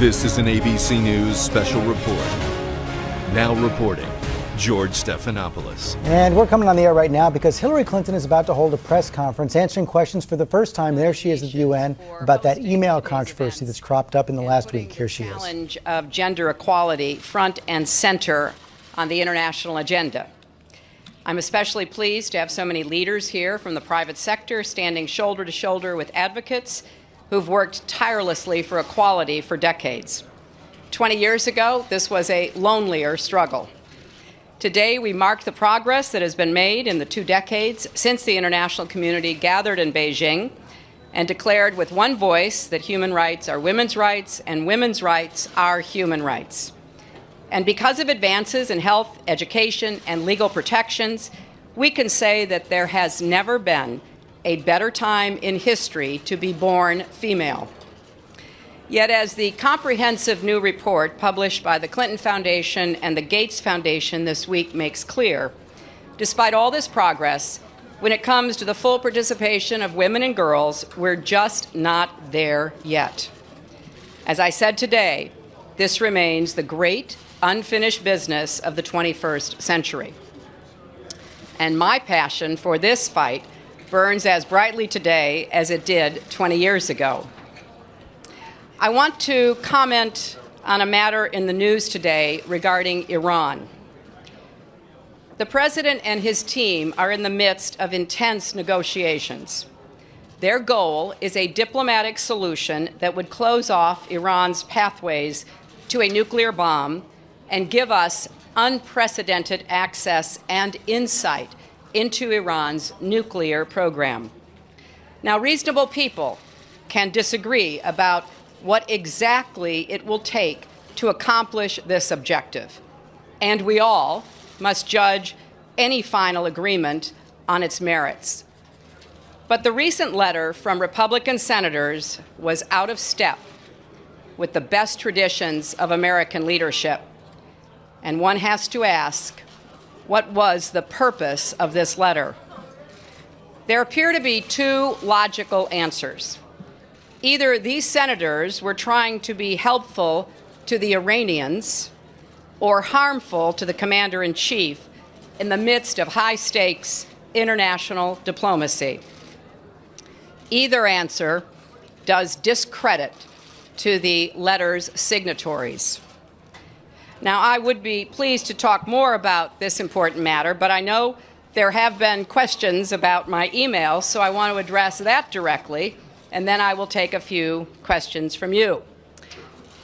This is an ABC News special report. Now reporting, George Stephanopoulos. And we're coming on the air right now because Hillary Clinton is about to hold a press conference answering questions for the first time. There she is at the UN about that email controversy that's cropped up in the last week. Here she is. Challenge of gender equality front and center on the international agenda. I'm especially pleased to have so many leaders here from the private sector standing shoulder to shoulder with advocates who've worked tirelessly for equality for decades. 20 years ago, this was a lonelier struggle. Today, we mark the progress that has been made in the 2 decades since the international community gathered in Beijing and declared with one voice that human rights are women's rights and women's rights are human rights. And because of advances in health, education, and legal protections, we can say that there has never been a better time in history to be born female. Yet, as the comprehensive new report published by the Clinton Foundation and the Gates Foundation this week makes clear, despite all this progress, when it comes to the full participation of women and girls, we're just not there yet. As I said today, this remains the great unfinished business of the 21st century. And my passion for this fight burns as brightly today as it did 20 years ago. I want to comment on a matter in the news today regarding Iran. The president and his team are in the midst of intense negotiations. Their goal is a diplomatic solution that would close off Iran's pathways to a nuclear bomb and give us unprecedented access and insight into Iran's nuclear program. Now, reasonable people can disagree about what exactly it will take to accomplish this objective, and we all must judge any final agreement on its merits. But the recent letter from Republican senators was out of step with the best traditions of American leadership. And one has to ask, what was the purpose of this letter? There appear to be 2 logical answers. Either these senators were trying to be helpful to the Iranians or harmful to the commander-in-chief in the midst of high-stakes international diplomacy. Either answer does discredit to the letter's signatories. Now, I would be pleased to talk more about this important matter, but I know there have been questions about my email, so I want to address that directly, and then I will take a few questions from you.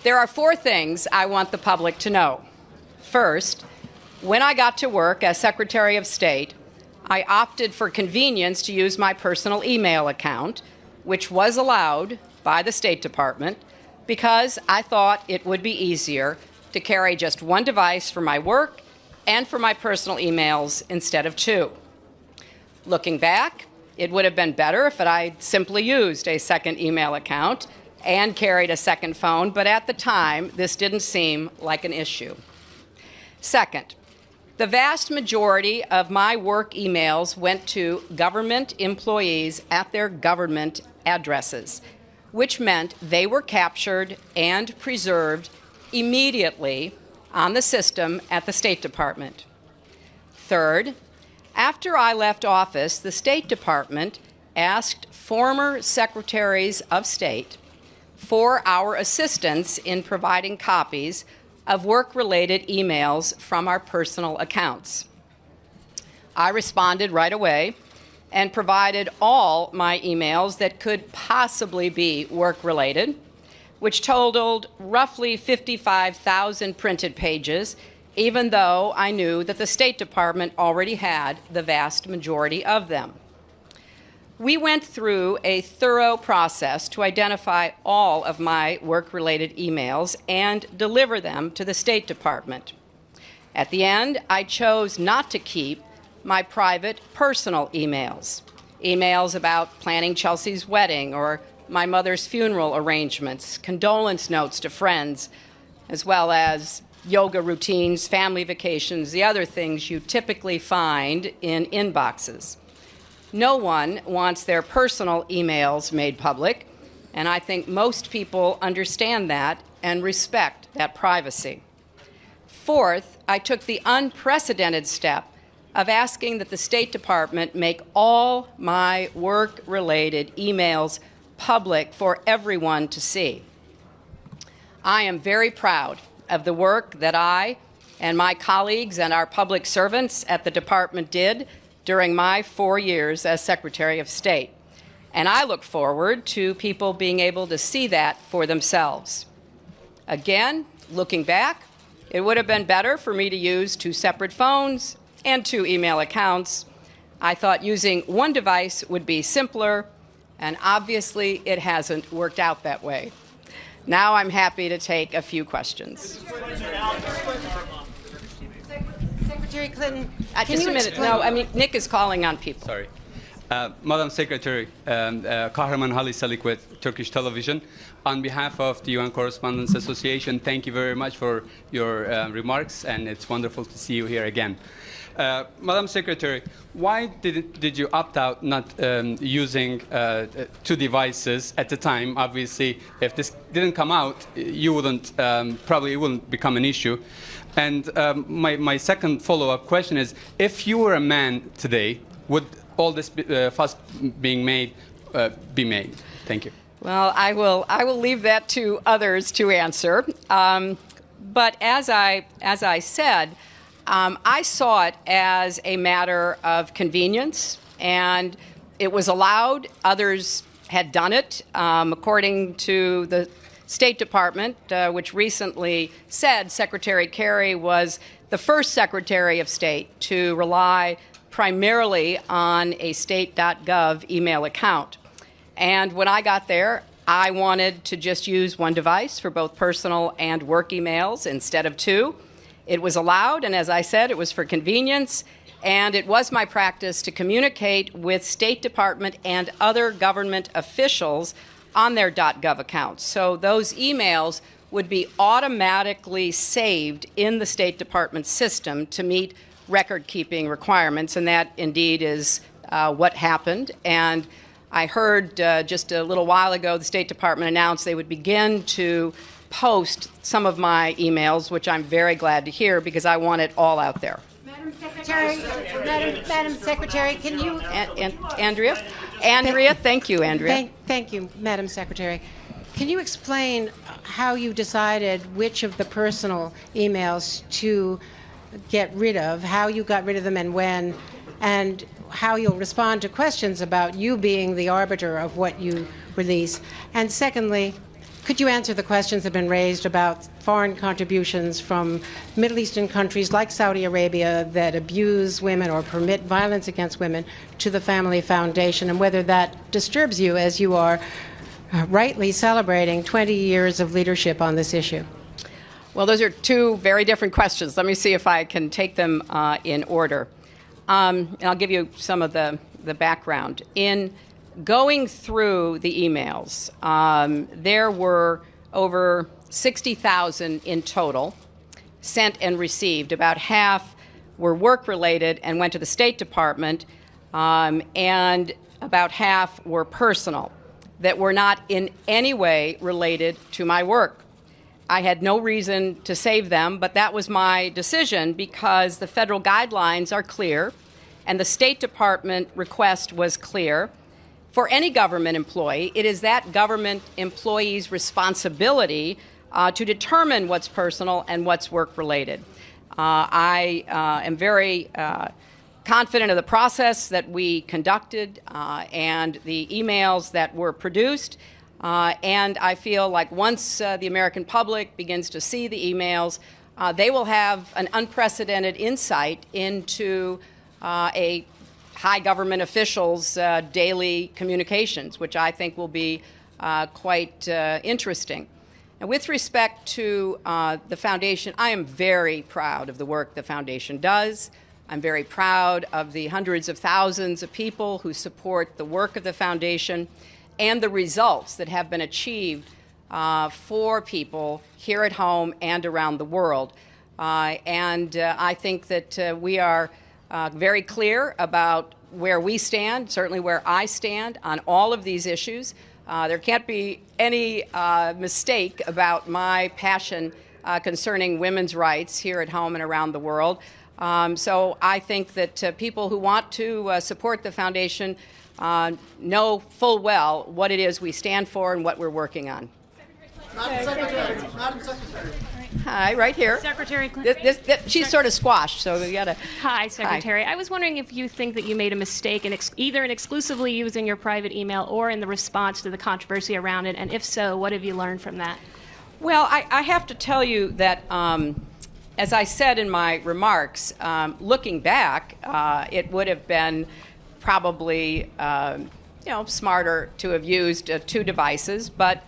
There are 4 things I want the public to know. First, when I got to work as Secretary of State, I opted for convenience to use my personal email account, which was allowed by the State Department, because I thought it would be easier to carry just one device for my work and for my personal emails instead of 2. Looking back, it would have been better if I'd simply used a second email account and carried a second phone, but at the time, this didn't seem like an issue. Second, the vast majority of my work emails went to government employees at their government addresses, which meant they were captured and preserved immediately on the system at the State Department. Third, after I left office, the State Department asked former secretaries of state for our assistance in providing copies of work-related emails from our personal accounts. I responded right away and provided all my emails that could possibly be work-related, which totaled roughly 55,000 printed pages, even though I knew that the State Department already had the vast majority of them. We went through a thorough process to identify all of my work-related emails and deliver them to the State Department. At the end, I chose not to keep my private personal emails about planning Chelsea's wedding or my mother's funeral arrangements, condolence notes to friends, as well as yoga routines, family vacations, the other things you typically find in inboxes. No one wants their personal emails made public, and I think most people understand that and respect that privacy. Fourth, I took the unprecedented step of asking that the State Department make all my work-related emails public for everyone to see. I am very proud of the work that I and my colleagues and our public servants at the Department did during my 4 years as Secretary of State. And I look forward to people being able to see that for themselves. Again, looking back, it would have been better for me to use 2 separate phones and 2 email accounts. I thought using one device would be simpler, and obviously it hasn't worked out that way. Now I'm happy to take a few questions. Secretary Clinton, Just a minute. No, I mean, Nick is calling on people. Sorry. Madam Secretary, Kahraman Halis Salik with Turkish Television. On behalf of the UN Correspondents Association, thank you very much for your remarks, and it's wonderful to see you here again. Madam Secretary, why did you opt out not using 2 devices at the time? Obviously, if this didn't come out, you wouldn't probably it wouldn't become an issue. And my second follow-up question is: if you were a man today, would all this fuss being made be made? Thank you. Well, I will leave that to others to answer. But as I said, I saw it as a matter of convenience, and it was allowed. Others had done it, according to the State Department, which recently said Secretary Kerry was the first Secretary of State to rely primarily on a state.gov email account. And when I got there, I wanted to just use one device for both personal and work emails instead of 2. It was allowed, and as I said, it was for convenience, and it was my practice to communicate with State Department and other government officials on their .gov accounts. So those emails would be automatically saved in the State Department system to meet record-keeping requirements, and that indeed is what happened. And I heard just a little while ago the State Department announced they would begin to post some of my emails, which I'm very glad to hear because I want it all out there. Madam Secretary, can you... Andrea? Andrea, thank you, Andrea. Thank you, Madam Secretary. Can you explain how you decided which of the personal emails to get rid of, how you got rid of them and when, and how you'll respond to questions about you being the arbiter of what you release? And secondly, could you answer the questions that have been raised about foreign contributions from Middle Eastern countries like Saudi Arabia that abuse women or permit violence against women to the Family Foundation, and whether that disturbs you as you are rightly celebrating 20 years of leadership on this issue? Well, those are 2 very different questions. Let me see if I can take them in order. And I'll give you some of the background. In going through the emails, there were over 60,000 in total sent and received. About half were work-related and went to the State Department, and about half were personal that were not in any way related to my work. I had no reason to save them, but that was my decision because the federal guidelines are clear and the State Department request was clear. For any government employee, it is that government employee's responsibility to determine what's personal and what's work-related. I am very confident of the process that we conducted and the emails that were produced. And I feel like once the American public begins to see the emails, they will have an unprecedented insight into a high government officials' daily communications, which I think will be quite interesting. And with respect to the foundation, I am very proud of the work the foundation does. I'm very proud of the hundreds of thousands of people who support the work of the foundation and the results that have been achieved for people here at home and around the world. And I think that we are very clear about where we stand, certainly where I stand on all of these issues. There can't be any mistake about my passion concerning women's rights here at home and around the world. So I think that people who want to support the foundation know full well what it is we stand for and what we're working on. Madam Secretary. Hi, right here. Secretary Clinton. She's sort of squashed, so we got to. Hi, Secretary. I was wondering if you think that you made a mistake in either in exclusively using your private email or in the response to the controversy around it, and if so, what have you learned from that? Well, I have to tell you that, as I said in my remarks, looking back, it would have been probably smarter to have used two devices, but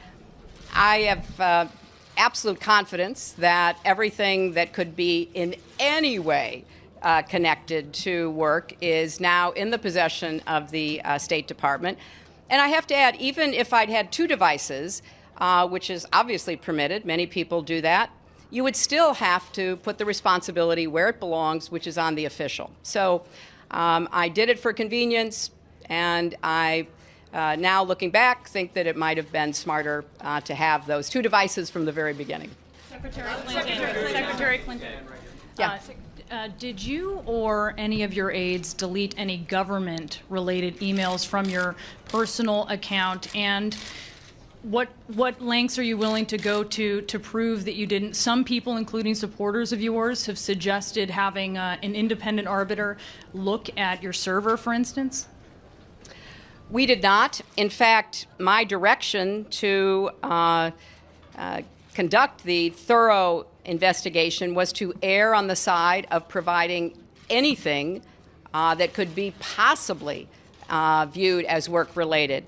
I have absolute confidence that everything that could be in any way connected to work is now in the possession of the State Department. And I have to add, even if I'd had two devices, which is obviously permitted, many people do that, you would still have to put the responsibility where it belongs, which is on the official. So I did it for convenience, and I now, looking back, think that it might have been smarter to have those two devices from the very beginning. Secretary Clinton. Yeah. Did you or any of your aides delete any government-related emails from your personal account? And what lengths are you willing to go to prove that you didn't? Some people, including supporters of yours, have suggested having an independent arbiter look at your server, for instance. We did not. In fact, my direction to conduct the thorough investigation was to err on the side of providing anything that could be possibly viewed as work-related.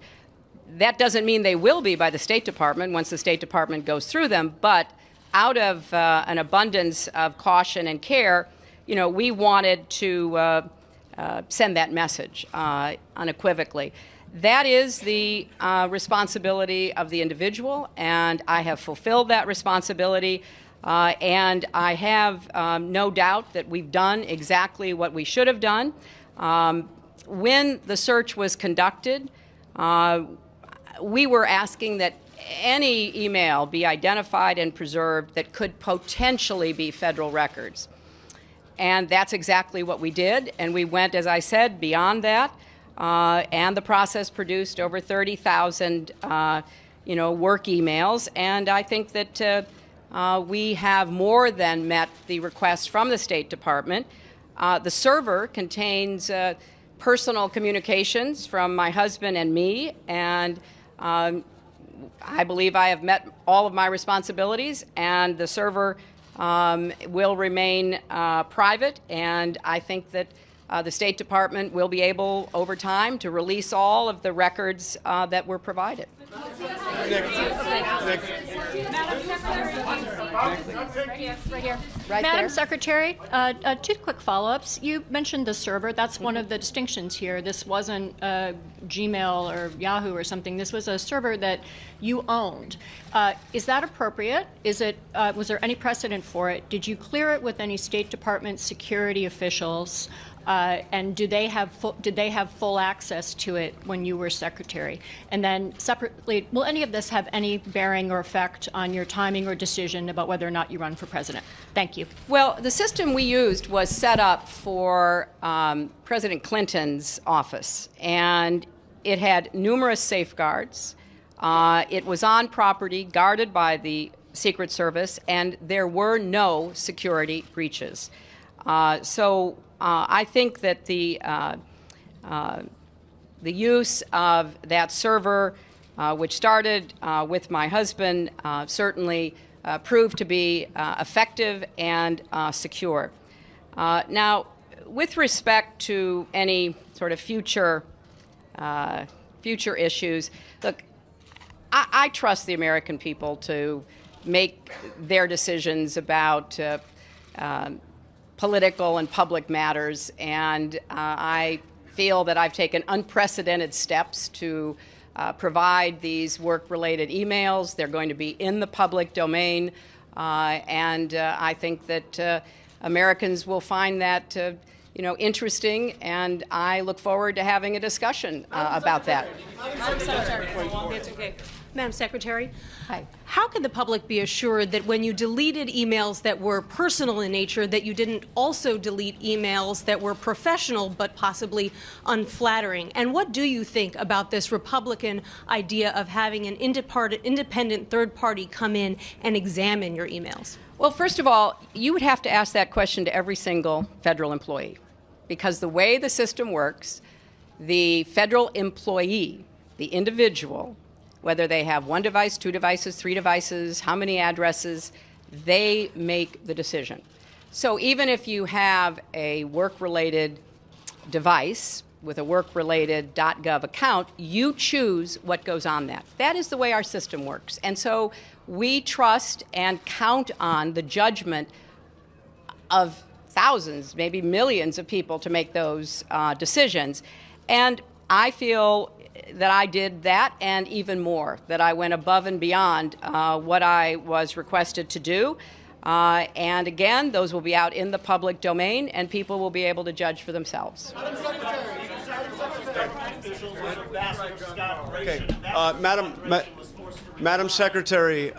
That doesn't mean they will be by the State Department once the State Department goes through them, but out of an abundance of caution and care, we wanted to send that message unequivocally. That is the responsibility of the individual, and I have fulfilled that responsibility, and I have no doubt that we've done exactly what we should have done. When the search was conducted, we were asking that any email be identified and preserved that could potentially be federal records. And that's exactly what we did, and we went, as I said, beyond that. And the process produced over 30,000, work emails. And I think that we have more than met the request from the State Department. The server contains personal communications from my husband and me, and I believe I have met all of my responsibilities, and the server will remain private, and I think that the State Department will be able, over time, to release all of the records that were provided. Madam Secretary, two quick follow-ups. You mentioned the server. That's one of the distinctions here. This wasn't Gmail or Yahoo or something. This was a server that you owned. Is that appropriate? Was there any precedent for it? Did you clear it with any State Department security officials? And did they have full access to it when you were Secretary? And then separately, will any of this have any bearing or effect on your timing or decision about whether or not you run for president? Thank you. Well, the system we used was set up for President Clinton's office, and it had numerous safeguards. It was on property guarded by the Secret Service, and there were no security breaches. So I think that the use of that server, which started with my husband, certainly proved to be effective and secure. Now, with respect to any sort of future issues, look, I trust the American people to make their decisions about political and public matters, and I feel that I've taken unprecedented steps to provide these work-related emails. They're going to be in the public domain, and I think that Americans will find that interesting, and I look forward to having a discussion about that. Madam Secretary, it's okay. Madam Secretary, Hi. how can the public be assured that when you deleted emails that were personal in nature, that you didn't also delete emails that were professional but possibly unflattering? And what do you think about this Republican idea of having an independent third party come in and examine your emails? Well, first of all, you would have to ask that question to every single federal employee, because the way the system works, the federal employee, the individual, whether they have one device, two devices, three devices, how many addresses, they make the decision. So even if you have a work-related device with a work-related .gov account, you choose what goes on that. That is the way our system works. And so we trust and count on the judgment of thousands, maybe millions of people to make those decisions. And I feel that I did that and even more, that I went above and beyond what I was requested to do. And again, those will be out in the public domain, and people will be able to judge for themselves. Okay, Madam Secretary,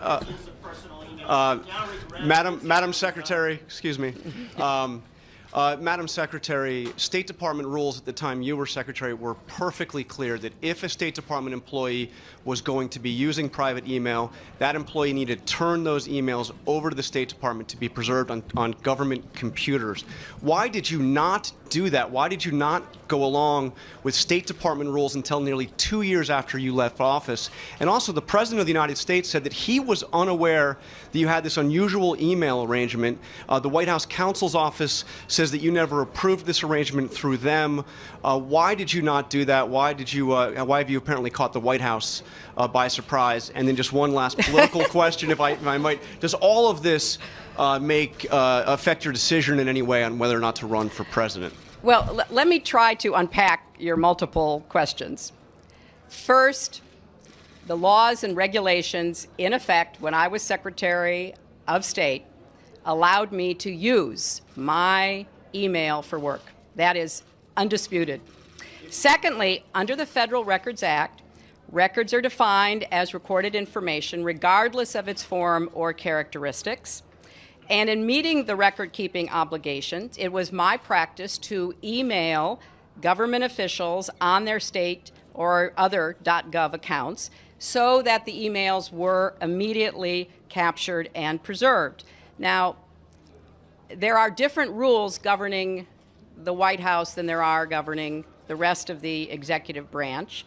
Madam Secretary, excuse me. Madam Secretary, State Department rules at the time you were Secretary were perfectly clear that if a State Department employee was going to be using private email, that employee needed to turn those emails over to the State Department to be preserved on government computers. Why did you not do that? Why did you not go along with State Department rules until nearly 2 years after you left office? And also, the President of the United States said that he was unaware that you had this unusual email arrangement. The White House counsel's office says that you never approved this arrangement through them. Why did you not do that? Why have you apparently caught the White House by surprise? And then just one last political question, if I might. Does all of this affect your decision in any way on whether or not to run for president? Well, let me try to unpack your multiple questions. First, the laws and regulations in effect when I was Secretary of State allowed me to use my email for work. That is undisputed. Secondly, under the Federal Records Act, records are defined as recorded information regardless of its form or characteristics. And in meeting the record-keeping obligations, it was my practice to email government officials on their state or other .gov accounts so that the emails were immediately captured and preserved. Now, there are different rules governing the White House than there are governing the rest of the executive branch.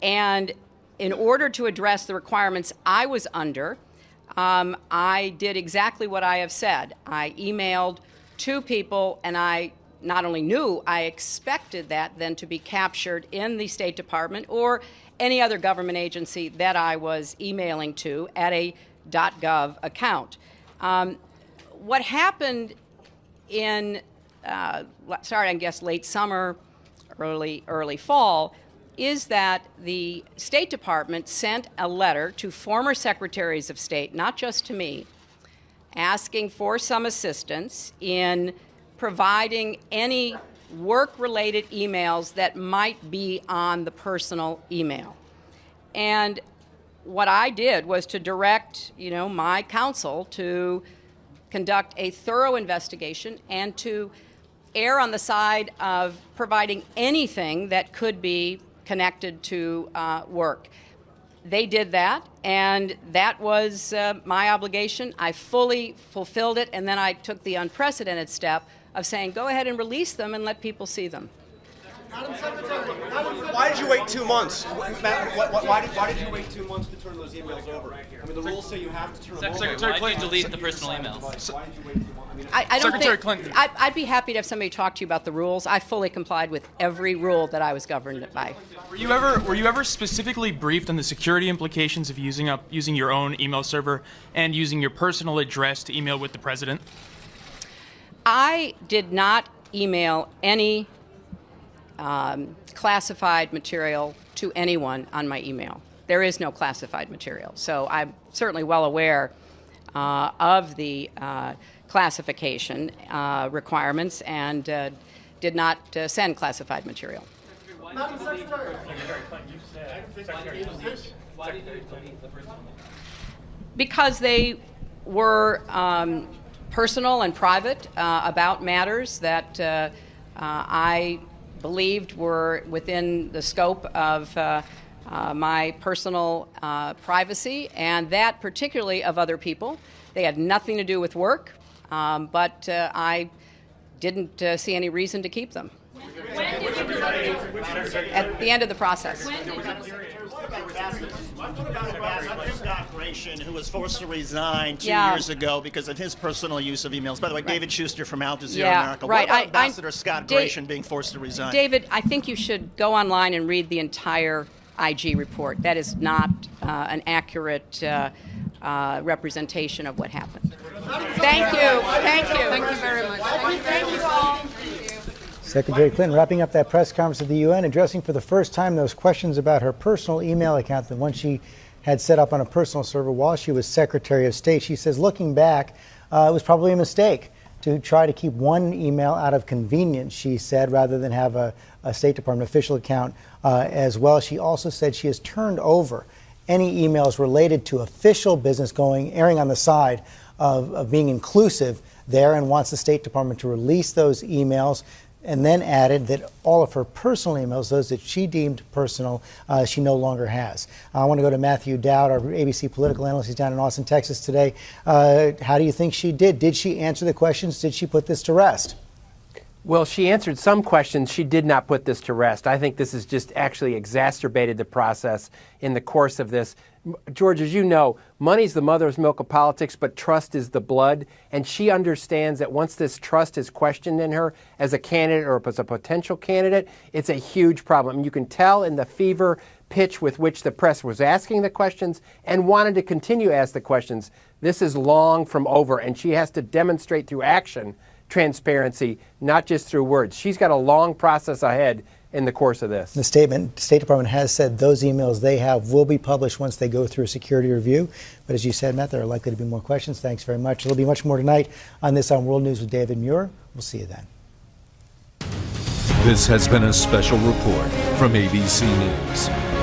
And in order to address the requirements I was under, I did exactly what I have said. I emailed two people, and I not only knew, I expected that then to be captured in the State Department or any other government agency that I was emailing to at a .gov account. What happened in, I guess, late summer, early fall, is that the State Department sent a letter to former secretaries of state, not just to me, asking for some assistance in providing any work-related emails that might be on the personal email. And what I did was to direct, my counsel to conduct a thorough investigation and to err on the side of providing anything that could be connected to work. They did that, and that was my obligation. I fully fulfilled it, and then I took the unprecedented step of saying, go ahead and release them and let people see them. Madam Secretary, why did you wait 2 months? Why did you wait 2 months to turn those emails over? I mean, the rules say you have to turn them over. Secretary Clinton, delete the personal emails. Why did you wait 2 months? Secretary Clinton. I'd be happy to have somebody talk to you about the rules. I fully complied with every rule that I was governed by. Were you ever specifically briefed on the security implications of using your own email server and using your personal address to email with the president? I did not email any classified material to anyone on my email. There is no classified material. So I'm certainly well aware of the classification requirements and did not send classified material. Madam Secretary. Because they were personal and private about matters that I believed were within the scope of my personal privacy, and that particularly of other people. They had nothing to do with work, but I didn't see any reason to keep them. When did you At the end of the process. When did you What about Ambassador Scott Gration, who was forced to resign 2 Yeah. years ago because of his personal use of emails? By the way, David Schuster from Al Jazeera Yeah, America. right. What about Ambassador Scott Gration being forced to resign? David, I think you should go online and read the entire IG report. That is not an accurate representation of what happened. Thank you. Thank you. Thank you very much. Thank you all. Secretary Clinton wrapping up that press conference at the UN, addressing for the first time those questions about her personal email account, the one she had set up on a personal server while she was Secretary of State. She says, looking back, it was probably a mistake to try to keep one email out of convenience, she said, rather than have a State Department official account as well. She also said she has turned over any emails related to official business erring on the side of being inclusive there, and wants the State Department to release those emails, and then added that all of her personal emails, those that she deemed personal, she no longer has. I want to go to Matthew Dowd, our ABC political analyst. He's down in Austin, Texas today. How do you think she did? Did she answer the questions? Did she put this to rest? Well, she answered some questions. She did not put this to rest. I think this has just actually exacerbated the process in the course of this. George, as you know, money's the mother's milk of politics, but trust is the blood. And she understands that once this trust is questioned in her as a candidate or as a potential candidate, it's a huge problem. You can tell in the fever pitch with which the press was asking the questions and wanted to continue to ask the questions. This is long from over, and she has to demonstrate through action transparency, not just through words. She's got a long process ahead in the course of this. The State Department has said those emails they have will be published once they go through a security review. But as you said, Matt, there are likely to be more questions. Thanks very much. There'll be much more tonight on World News with David Muir. We'll see you then. This has been a special report from ABC News.